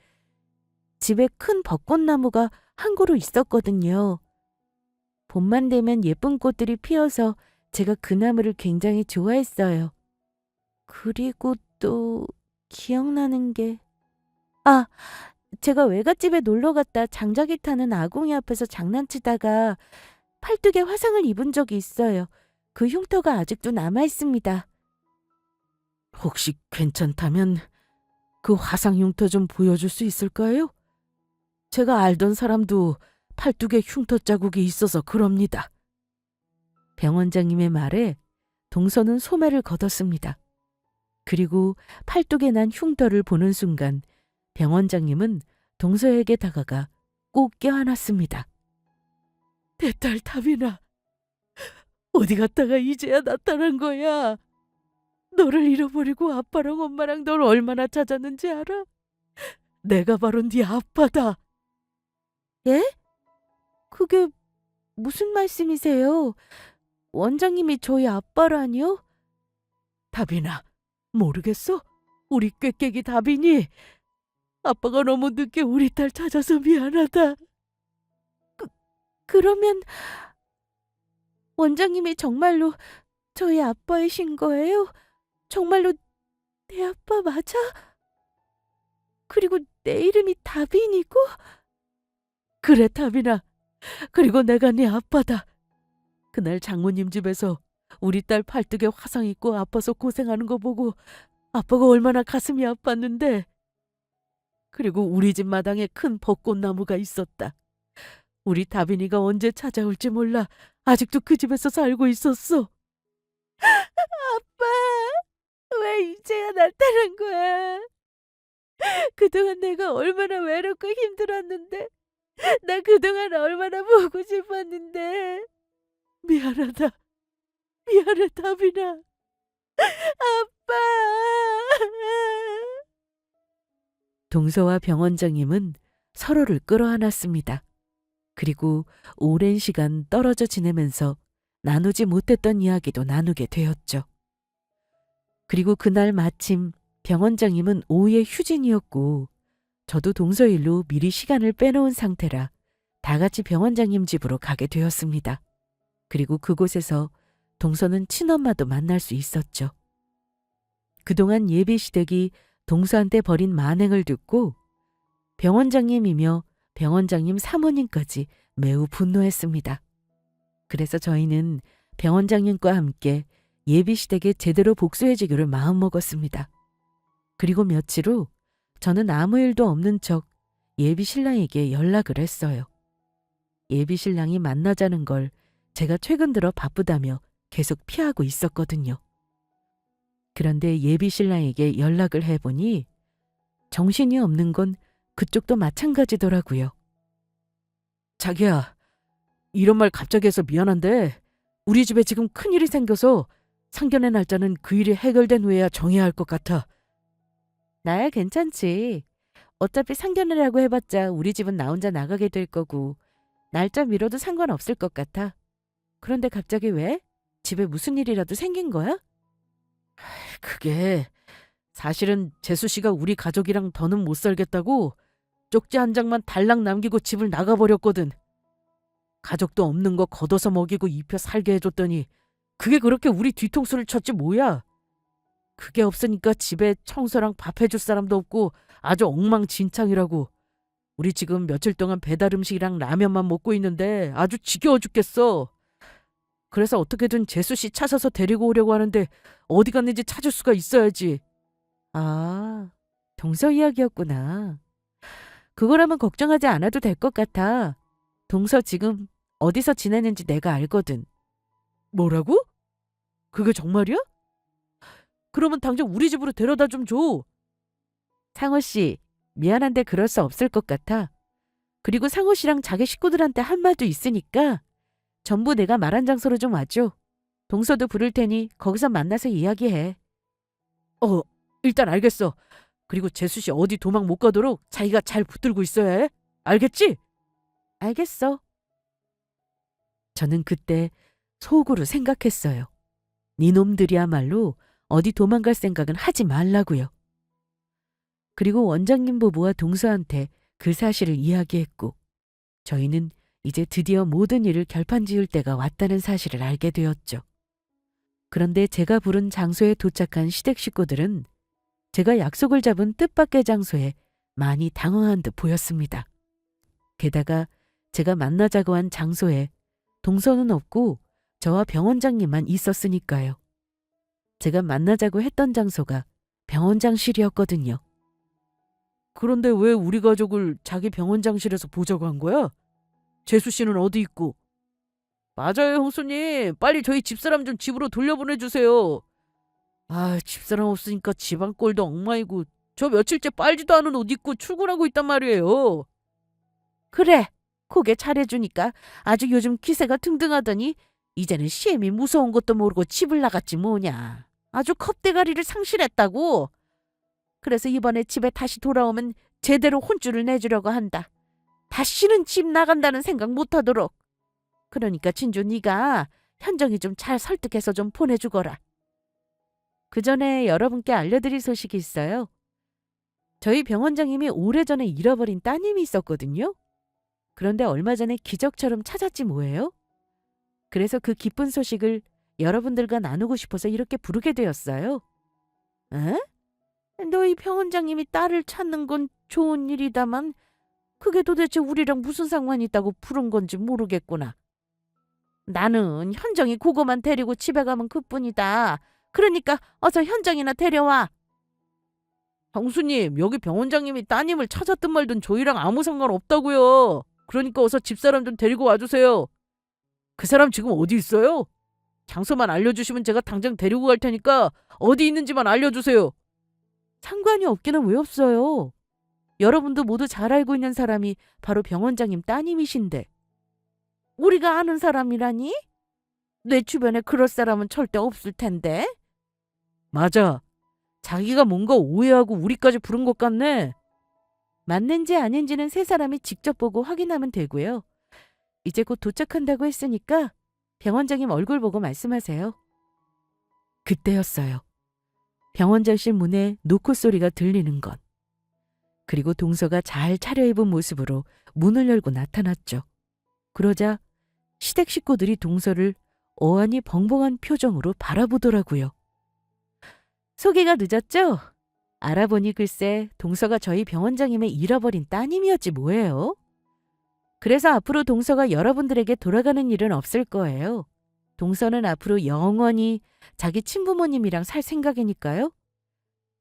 집에 큰 벚꽃나무가 한 그루 있었거든요. 봄만 되면 예쁜 꽃들이 피어서 제가 그 나무를 굉장히 좋아했어요. 그리고 또 기억나는 게 제가 외갓집에 놀러갔다 장작이 타는 아궁이 앞에서 장난치다가 팔뚝에 화상을 입은 적이 있어요. 그 흉터가 아직도 남아있습니다. 혹시 괜찮다면 그 화상 흉터 좀 보여줄 수 있을까요? 제가 알던 사람도 팔뚝에 흉터 자국이 있어서 그럽니다. 병원장님의 말에 동서는 소매를 걷었습니다. 그리고 팔뚝에 난 흉터를 보는 순간 병원장님은 동서에게 다가가 꼭 껴안았습니다. 내 딸 다빈아, 어디 갔다가 이제야 나타난 거야? 너를 잃어버리고 아빠랑 엄마랑 널 얼마나 찾았는지 알아? 내가 바로 네 아빠다. 예? 그게 무슨 말씀이세요? 원장님이 저희 아빠라니요? 다빈아, 모르겠어? 우리 꾀깨기 다빈이 아빠가 너무 늦게 우리 딸 찾아서 미안하다. 그러면 원장님이 정말로 저희 아빠이신 거예요? 정말로 내 아빠 맞아? 그리고 내 이름이 다빈이고? 그래, 다빈아. 그리고 내가 네 아빠다. 그날 장모님 집에서 우리 딸 팔뚝에 화상 입고 아파서 고생하는 거 보고 아빠가 얼마나 가슴이 아팠는데. 그리고 우리 집 마당에 큰 벚꽃나무가 있었다. 우리 다빈이가 언제 찾아올지 몰라 아직도 그 집에서 살고 있었어. 아빠, 왜 이제야 나타난 거야? 그동안 내가 얼마나 외롭고 힘들었는데, 나 그동안 얼마나 보고 싶었는데. 미안하다. 미안해, 다빈아. 아빠. 동서와 병원장님은 서로를 끌어안았습니다. 그리고 오랜 시간 떨어져 지내면서 나누지 못했던 이야기도 나누게 되었죠. 그리고 그날 마침 병원장님은 오후에 휴진이었고 저도 동서일로 미리 시간을 빼놓은 상태라 다 같이 병원장님 집으로 가게 되었습니다. 그리고 그곳에서 동서는 친엄마도 만날 수 있었죠. 그동안 예비시댁이 동서한테 벌인 만행을 듣고 병원장님이며 병원장님 사모님까지 매우 분노했습니다. 그래서 저희는 병원장님과 함께 예비시댁에 제대로 복수해주기를 마음먹었습니다. 그리고 며칠 후 저는 아무 일도 없는 척 예비신랑에게 연락을 했어요. 예비신랑이 만나자는 걸 제가 최근 들어 바쁘다며 계속 피하고 있었거든요. 그런데 예비신랑에게 연락을 해보니 정신이 없는 건 그쪽도 마찬가지더라고요. 자기야, 이런 말 갑자기 해서 미안한데 우리 집에 지금 큰일이 생겨서 상견례 날짜는 그 일이 해결된 후에야 정해야 할 것 같아. 나야 괜찮지. 어차피 상견례라고 해봤자 우리 집은 나 혼자 나가게 될 거고 날짜 미뤄도 상관없을 것 같아. 그런데 갑자기 왜? 집에 무슨 일이라도 생긴 거야? 그게 사실은 재수 씨가 우리 가족이랑 더는 못 살겠다고 쪽지 한 장만 달랑 남기고 집을 나가버렸거든. 가족도 없는 거 걷어서 먹이고 입혀 살게 해줬더니 그게 그렇게 우리 뒤통수를 쳤지 뭐야. 그게 없으니까 집에 청소랑 밥 해줄 사람도 없고 아주 엉망진창이라고. 우리 지금 며칠 동안 배달 음식이랑 라면만 먹고 있는데 아주 지겨워 죽겠어. 그래서 어떻게든 재수 씨 찾아서 데리고 오려고 하는데 어디 갔는지 찾을 수가 있어야지. 아, 동서 이야기였구나. 그거라면 걱정하지 않아도 될 것 같아. 동서 지금 어디서 지내는지 내가 알거든. 뭐라고? 그게 정말이야? 그러면 당장 우리 집으로 데려다 좀 줘. 상호 씨, 미안한데 그럴 수 없을 것 같아. 그리고 상호 씨랑 자기 식구들한테 한 말도 있으니까 전부 내가 말한 장소로 좀 와줘. 동서도 부를 테니 거기서 만나서 이야기해. 일단 알겠어. 그리고 재수 씨 어디 도망 못 가도록 자기가 잘 붙들고 있어야 해. 알겠지? 알겠어. 저는 그때 속으로 생각했어요. 니놈들이야말로 어디 도망갈 생각은 하지 말라고요. 그리고 원장님 부부와 동서한테 그 사실을 이야기했고 저희는 이제 드디어 모든 일을 결판지을 때가 왔다는 사실을 알게 되었죠. 그런데 제가 부른 장소에 도착한 시댁 식구들은 제가 약속을 잡은 뜻밖의 장소에 많이 당황한 듯 보였습니다. 게다가 제가 만나자고 한 장소에 동서는 없고 저와 병원장님만 있었으니까요. 제가 만나자고 했던 장소가 병원장실이었거든요. 그런데 왜 우리 가족을 자기 병원장실에서 보자고 한 거야? 재수 씨는 어디 있고? 맞아요, 형수님. 빨리 저희 집사람 좀 집으로 돌려보내주세요. 집사람 없으니까 집안 꼴도 엉망이고 저 며칠째 빨지도 않은 옷 입고 출근하고 있단 말이에요. 그래, 고개 잘해주니까 아주 요즘 기세가 등등하더니 이제는 시엠이 무서운 것도 모르고 집을 나갔지 뭐냐. 아주 겁대가리를 상실했다고. 그래서 이번에 집에 다시 돌아오면 제대로 혼쭐을 내주려고 한다. 다시는 집 나간다는 생각 못하도록. 그러니까 진주 네가 현정이 좀 잘 설득해서 좀 보내주거라. 그 전에 여러분께 알려드릴 소식이 있어요. 저희 병원장님이 오래전에 잃어버린 따님이 있었거든요. 그런데 얼마 전에 기적처럼 찾았지 뭐예요? 그래서 그 기쁜 소식을 여러분들과 나누고 싶어서 이렇게 부르게 되었어요. 에? 너희 병원장님이 딸을 찾는 건 좋은 일이다만 그게 도대체 우리랑 무슨 상관이 있다고 부른 건지 모르겠구나. 나는 현정이 그거만 데리고 집에 가면 그뿐이다. 그러니까 어서 현정이나 데려와. 형수님, 여기 병원장님이 따님을 찾았든 말든 저희랑 아무 상관없다고요. 그러니까 어서 집사람 좀 데리고 와주세요. 그 사람 지금 어디 있어요? 장소만 알려주시면 제가 당장 데리고 갈 테니까 어디 있는지만 알려주세요. 상관이 없기는 왜 없어요? 여러분도 모두 잘 알고 있는 사람이 바로 병원장님 따님이신데. 우리가 아는 사람이라니? 내 주변에 그럴 사람은 절대 없을 텐데. 맞아. 자기가 뭔가 오해하고 우리까지 부른 것 같네. 맞는지 아닌지는 세 사람이 직접 보고 확인하면 되고요. 이제 곧 도착한다고 했으니까 병원장님 얼굴 보고 말씀하세요. 그때였어요. 병원장실 문에 노크 소리가 들리는 것. 그리고 동서가 잘 차려입은 모습으로 문을 열고 나타났죠. 그러자 시댁 식구들이 동서를 어안이 벙벙한 표정으로 바라보더라고요. 소개가 늦었죠? 알아보니 글쎄 동서가 저희 병원장님의 잃어버린 따님이었지 뭐예요. 그래서 앞으로 동서가 여러분들에게 돌아가는 일은 없을 거예요. 동서는 앞으로 영원히 자기 친부모님이랑 살 생각이니까요.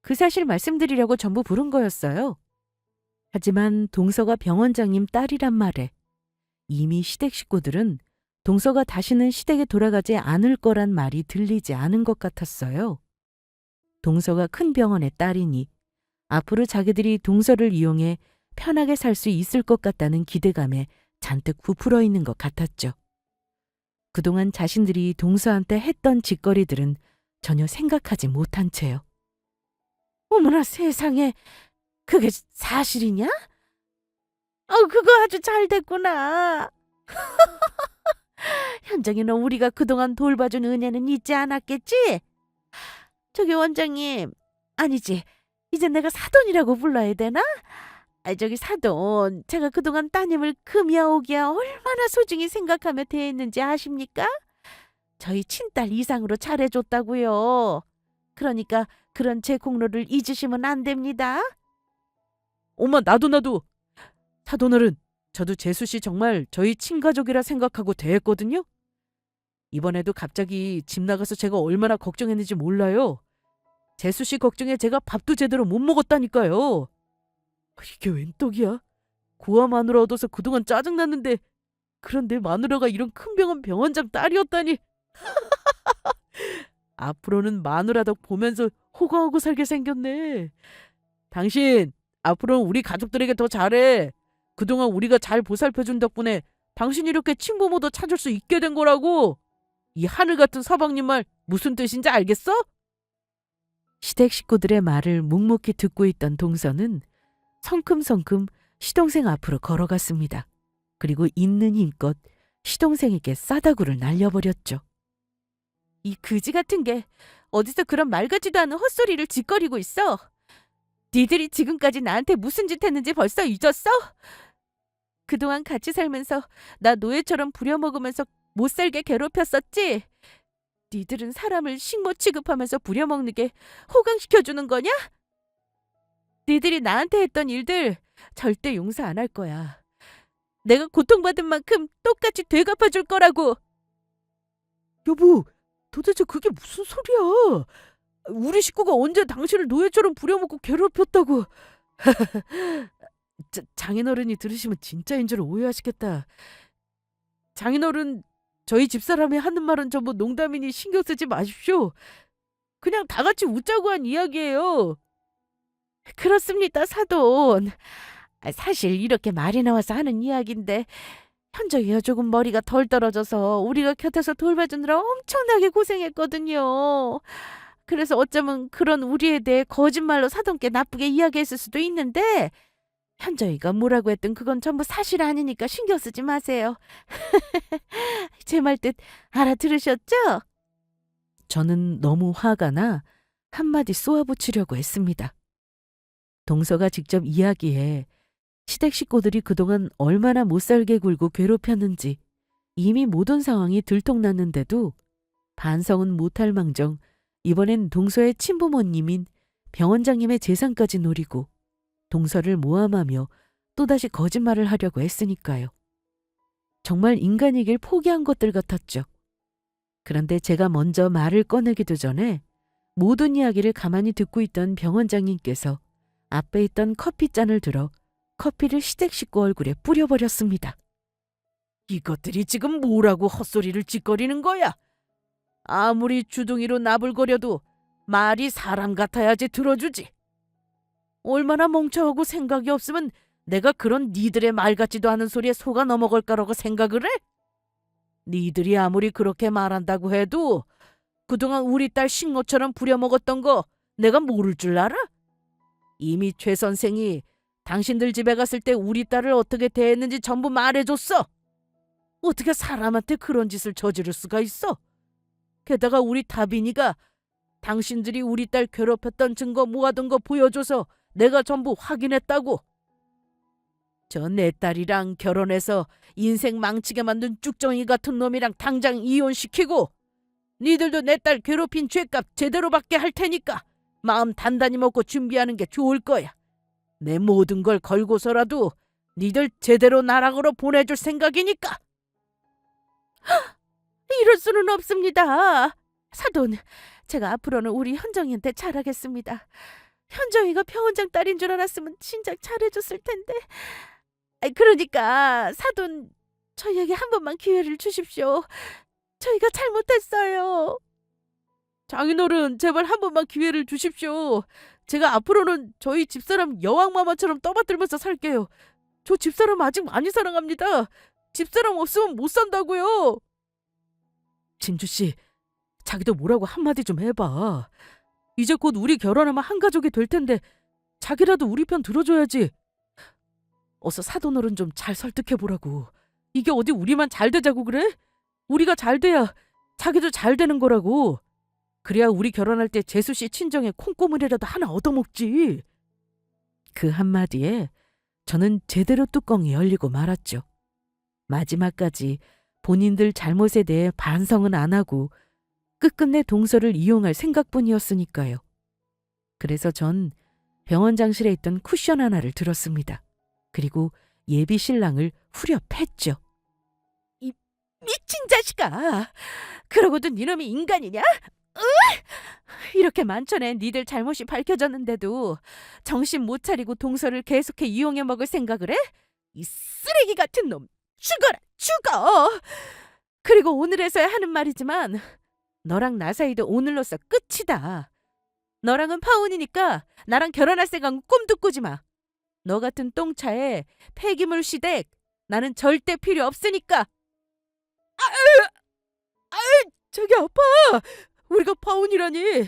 그 사실 말씀드리려고 전부 부른 거였어요. 하지만 동서가 병원장님 딸이란 말에 이미 시댁 식구들은 동서가 다시는 시댁에 돌아가지 않을 거란 말이 들리지 않은 것 같았어요. 동서가 큰 병원의 딸이니 앞으로 자기들이 동서를 이용해 편하게 살 수 있을 것 같다는 기대감에 잔뜩 부풀어 있는 것 같았죠. 그동안 자신들이 동서한테 했던 짓거리들은 전혀 생각하지 못한 채요. 어머나 세상에, 그게 사실이냐? 그거 아주 잘 됐구나. 현정이는 우리가 그동안 돌봐준 은혜는 잊지 않았겠지? 저기 원장님, 아니지, 이제 내가 사돈이라고 불러야 되나? 저기 사돈, 제가 그동안 따님을 금이야 오기야 얼마나 소중히 생각하며 대했는지 아십니까? 저희 친딸 이상으로 잘해줬다고요. 그러니까 그런 제 공로를 잊으시면 안 됩니다. 엄마, 나도. 사돈어른, 저도 재수씨 정말 저희 친가족이라 생각하고 대했거든요. 이번에도 갑자기 집 나가서 제가 얼마나 걱정했는지 몰라요. 재수씨 걱정에 제가 밥도 제대로 못 먹었다니까요. 이게 웬 떡이야? 고아 마누라 얻어서 그동안 짜증났는데 그런데 마누라가 이런 큰 병원 병원장 딸이었다니. 앞으로는 마누라 덕 보면서 호강하고 살게 생겼네. 당신 앞으로는 우리 가족들에게 더 잘해. 그동안 우리가 잘 보살펴준 덕분에 당신이 이렇게 친부모도 찾을 수 있게 된 거라고. 이 하늘 같은 서방님 말 무슨 뜻인지 알겠어? 시댁 식구들의 말을 묵묵히 듣고 있던 동서는 성큼성큼 시동생 앞으로 걸어갔습니다. 그리고 있는 힘껏 시동생에게 싸다구를 날려버렸죠. 이 그지 같은 게 어디서 그런 말 같지도 않은 헛소리를 짓거리고 있어. 니들이 지금까지 나한테 무슨 짓 했는지 벌써 잊었어? 그동안 같이 살면서 나 노예처럼 부려먹으면서 못살게 괴롭혔었지? 니들은 사람을 식모 취급하면서 부려먹는 게 호강시켜주는 거냐? 니들이 나한테 했던 일들 절대 용서 안 할 거야. 내가 고통받은 만큼 똑같이 되갚아줄 거라고. 여보, 도대체 그게 무슨 소리야? 우리 식구가 언제 당신을 노예처럼 부려먹고 괴롭혔다고. 장인어른이 들으시면 진짜인 줄 오해하시겠다. 장인어른, 저희 집사람이 하는 말은 전부 농담이니 신경 쓰지 마십시오. 그냥 다 같이 웃자고 한 이야기예요. 그렇습니다, 사돈. 사실 이렇게 말이 나와서 하는 이야기인데 현정이가 조금 머리가 덜 떨어져서 우리가 곁에서 돌봐주느라 엄청나게 고생했거든요. 그래서 어쩌면 그런 우리에 대해 거짓말로 사돈께 나쁘게 이야기했을 수도 있는데 현정이가 뭐라고 했든 그건 전부 사실 아니니까 신경 쓰지 마세요. 제 말 뜻 알아들으셨죠? 저는 너무 화가 나 한마디 쏘아붙이려고 했습니다. 동서가 직접 이야기해 시댁 식구들이 그동안 얼마나 못살게 굴고 괴롭혔는지 이미 모든 상황이 들통났는데도 반성은 못할 망정 이번엔 동서의 친부모님인 병원장님의 재산까지 노리고 동서를 모함하며 또다시 거짓말을 하려고 했으니까요. 정말 인간이길 포기한 것들 같았죠. 그런데 제가 먼저 말을 꺼내기도 전에 모든 이야기를 가만히 듣고 있던 병원장님께서 앞에 있던 커피잔을 들어 커피를 시댁 식구 얼굴에 뿌려버렸습니다. 이것들이 지금 뭐라고 헛소리를 짓거리는 거야? 아무리 주둥이로 나불거려도 말이 사람 같아야지 들어주지. 얼마나 멍청하고 생각이 없으면 내가 그런 니들의 말 같지도 않은 소리에 속아 넘어갈 거라고 생각을 해? 니들이 아무리 그렇게 말한다고 해도 그동안 우리 딸 식모처럼 부려먹었던 거 내가 모를 줄 알아? 이미 최 선생이 당신들 집에 갔을 때 우리 딸을 어떻게 대했는지 전부 말해줬어. 어떻게 사람한테 그런 짓을 저지를 수가 있어? 게다가 우리 다빈이가 당신들이 우리 딸 괴롭혔던 증거 모아둔 거 보여줘서 내가 전부 확인했다고. 저 내 딸이랑 결혼해서 인생 망치게 만든 쭉정이 같은 놈이랑 당장 이혼시키고 니들도 내 딸 괴롭힌 죄값 제대로 받게 할 테니까 마음 단단히 먹고 준비하는 게 좋을 거야. 내 모든 걸 걸고서라도 니들 제대로 나락으로 보내줄 생각이니까. 이럴 수는 없습니다. 사돈, 제가 앞으로는 우리 현정이한테 잘하겠습니다. 현정이가 병원장 딸인 줄 알았으면 진작 잘해줬을 텐데. 그러니까 사돈, 저희에게 한 번만 기회를 주십시오. 저희가 잘못했어요. 장인어른, 제발 한 번만 기회를 주십시오. 제가 앞으로는 저희 집사람 여왕마마처럼 떠받들면서 살게요. 저 집사람 아직 많이 사랑합니다. 집사람 없으면 못 산다고요. 진주씨, 자기도 뭐라고 한마디 좀 해봐. 이제 곧 우리 결혼하면 한 가족이 될 텐데 자기라도 우리 편 들어줘야지. 어서 사돈어른 좀 잘 설득해보라고. 이게 어디 우리만 잘 되자고 그래? 우리가 잘 돼야 자기도 잘 되는 거라고. 그래야 우리 결혼할 때 재수씨 친정에 콩고물이라도 하나 얻어먹지. 그 한마디에 저는 제대로 뚜껑이 열리고 말았죠. 마지막까지 본인들 잘못에 대해 반성은 안 하고 끝끝내 동서를 이용할 생각뿐이었으니까요. 그래서 전 병원장실에 있던 쿠션 하나를 들었습니다. 그리고 예비 신랑을 후려 팼죠. 이 미친 자식아! 그러고도 니놈이 인간이냐? 이렇게 만천에 니들 잘못이 밝혀졌는데도 정신 못 차리고 동서를 계속해 이용해 먹을 생각을 해? 이 쓰레기 같은 놈! 죽어라! 죽어! 그리고 오늘에서야 하는 말이지만 너랑 나 사이도 오늘로써 끝이다. 너랑은 파혼이니까 나랑 결혼할 생각은 꿈도 꾸지 마. 너 같은 똥차에 폐기물 시댁 나는 절대 필요 없으니까. 자기 아파. 우리가 파혼이라니.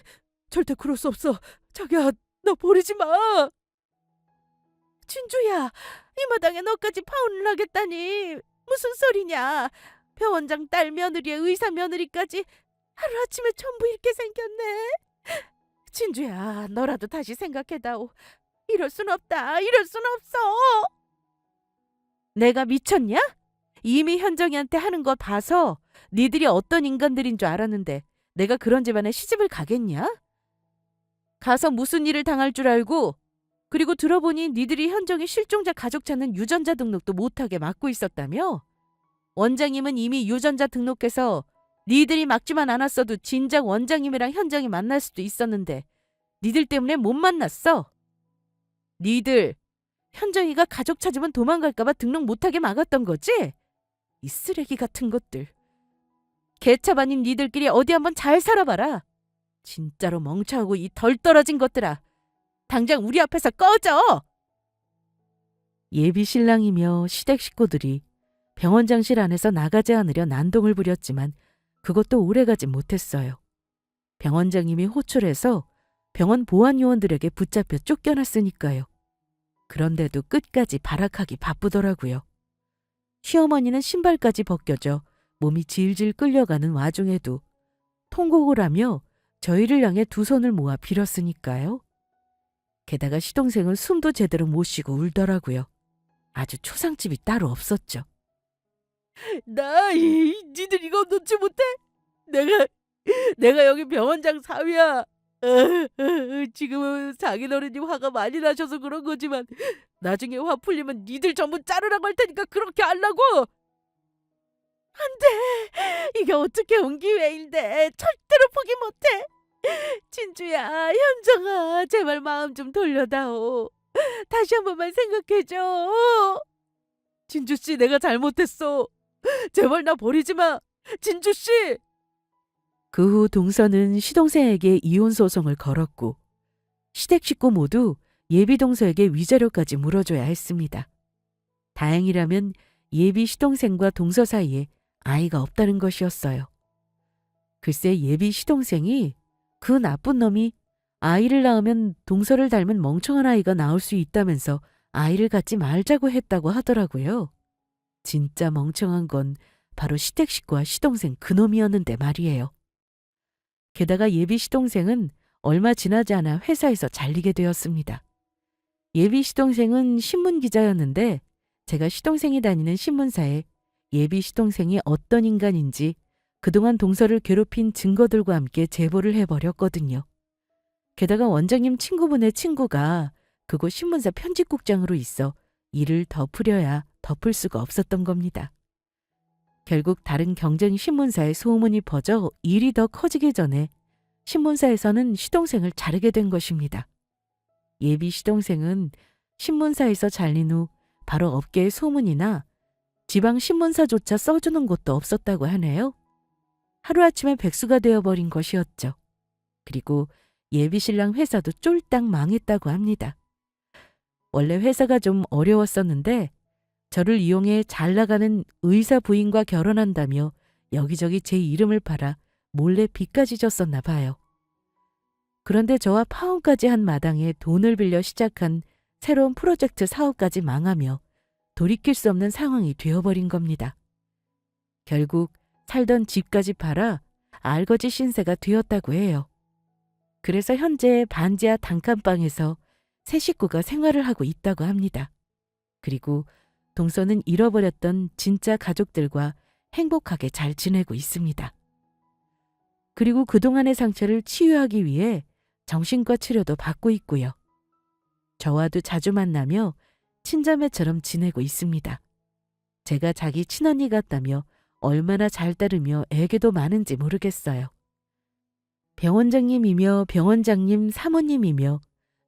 절대 그럴 수 없어. 자기야, 너 버리지 마. 진주야, 이 마당에 너까지 파혼을 하겠다니 무슨 소리냐. 병원장 딸 며느리에 의사 며느리까지 하루아침에 전부 잃게 생겼네. 진주야, 너라도 다시 생각해다오. 이럴 순 없다. 이럴 순 없어. 내가 미쳤냐? 이미 현정이한테 하는 거 봐서 니들이 어떤 인간들인 줄 알았는데 내가 그런 집안에 시집을 가겠냐? 가서 무슨 일을 당할 줄 알고. 그리고 들어보니 니들이 현정이 실종자 가족 찾는 유전자 등록도 못하게 막고 있었다며? 원장님은 이미 유전자 등록해서 니들이 막지만 않았어도 진작 원장님이랑 현정이 만날 수도 있었는데 니들 때문에 못 만났어. 니들 현정이가 가족 찾으면 도망갈까 봐 등록 못하게 막았던 거지? 이 쓰레기 같은 것들. 개차 아닌 니들끼리 어디 한번 잘 살아봐라. 진짜로 멍청하고 이 덜 떨어진 것들아. 당장 우리 앞에서 꺼져. 예비 신랑이며 시댁 식구들이 병원장실 안에서 나가지 않으려 난동을 부렸지만 그것도 오래가지 못했어요. 병원장님이 호출해서 병원 보안 요원들에게 붙잡혀 쫓겨났으니까요. 그런데도 끝까지 발악하기 바쁘더라고요. 시어머니는 신발까지 벗겨져 몸이 질질 끌려가는 와중에도 통곡을 하며 저희를 향해 두 손을 모아 빌었으니까요. 게다가 시동생은 숨도 제대로 못 쉬고 울더라고요. 아주 초상집이 따로 없었죠. 니들 이거 놓지 못해? 내가 여기 병원장 사위야. 지금은 장인어른이 화가 많이 나셔서 그런 거지만 나중에 화 풀리면 니들 전부 자르라고 할 테니까 그렇게 하려고. 안 돼. 이게 어떻게 온 기회인데 절대로 포기 못해. 진주야, 현정아, 제발 마음 좀 돌려다오. 다시 한 번만 생각해줘. 진주씨, 내가 잘못했어. 제발 나 버리지 마. 진주씨. 그 후 동서는 시동생에게 이혼 소송을 걸었고 시댁 식구 모두 예비 동서에게 위자료까지 물어줘야 했습니다. 다행이라면 예비 시동생과 동서 사이에 아이가 없다는 것이었어요. 글쎄 예비 시동생이 그 나쁜 놈이 아이를 낳으면 동서를 닮은 멍청한 아이가 나올 수 있다면서 아이를 갖지 말자고 했다고 하더라고요. 진짜 멍청한 건 바로 시댁 식구와 시동생 그놈이었는데 말이에요. 게다가 예비 시동생은 얼마 지나지 않아 회사에서 잘리게 되었습니다. 예비 시동생은 신문기자였는데 제가 시동생이 다니는 신문사에 예비 시동생이 어떤 인간인지 그동안 동서를 괴롭힌 증거들과 함께 제보를 해버렸거든요. 게다가 원장님 친구분의 친구가 그곳 신문사 편집국장으로 있어 일을 덮으려야 덮을 수가 없었던 겁니다. 결국 다른 경쟁 신문사에 소문이 퍼져 일이 더 커지기 전에 신문사에서는 시동생을 자르게 된 것입니다. 예비 시동생은 신문사에서 잘린 후 바로 업계에 소문이 나 지방 신문사조차 써주는 곳도 없었다고 하네요. 하루아침에 백수가 되어버린 것이었죠. 그리고 예비 신랑 회사도 쫄딱 망했다고 합니다. 원래 회사가 좀 어려웠었는데 저를 이용해 잘 나가는 의사 부인과 결혼한다며 여기저기 제 이름을 팔아 몰래 빚까지 졌었나 봐요. 그런데 저와 파혼까지 한 마당에 돈을 빌려 시작한 새로운 프로젝트 사업까지 망하며 돌이킬 수 없는 상황이 되어버린 겁니다. 결국 살던 집까지 팔아 알거지 신세가 되었다고 해요. 그래서 현재 반지하 단칸방에서 세 식구가 생활을 하고 있다고 합니다. 그리고 동서는 잃어버렸던 진짜 가족들과 행복하게 잘 지내고 있습니다. 그리고 그동안의 상처를 치유하기 위해 정신과 치료도 받고 있고요. 저와도 자주 만나며 친자매처럼 지내고 있습니다. 제가 자기 친언니 같다며 얼마나 잘 따르며 애교도 많은지 모르겠어요. 병원장님이며 병원장님 사모님이며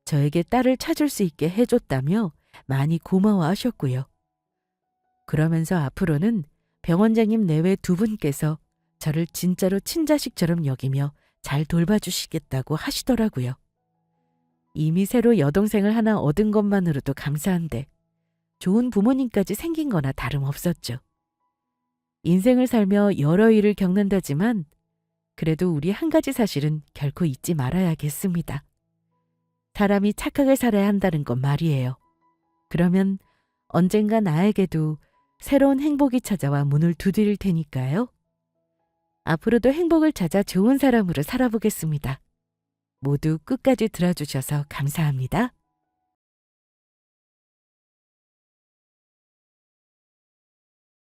저에게 딸을 찾을 수 있게 해줬다며 많이 고마워하셨고요. 그러면서 앞으로는 병원장님 내외 두 분께서 저를 진짜로 친자식처럼 여기며 잘 돌봐주시겠다고 하시더라고요. 이미 새로 여동생을 하나 얻은 것만으로도 감사한데 좋은 부모님까지 생긴 거나 다름없었죠. 인생을 살며 여러 일을 겪는다지만 그래도 우리 한 가지 사실은 결코 잊지 말아야겠습니다. 사람이 착하게 살아야 한다는 건 말이에요. 그러면 언젠가 나에게도 새로운 행복이 찾아와 문을 두드릴 테니까요. 앞으로도 행복을 찾아 좋은 사람으로 살아보겠습니다. 모두 끝까지 들어주셔서 감사합니다.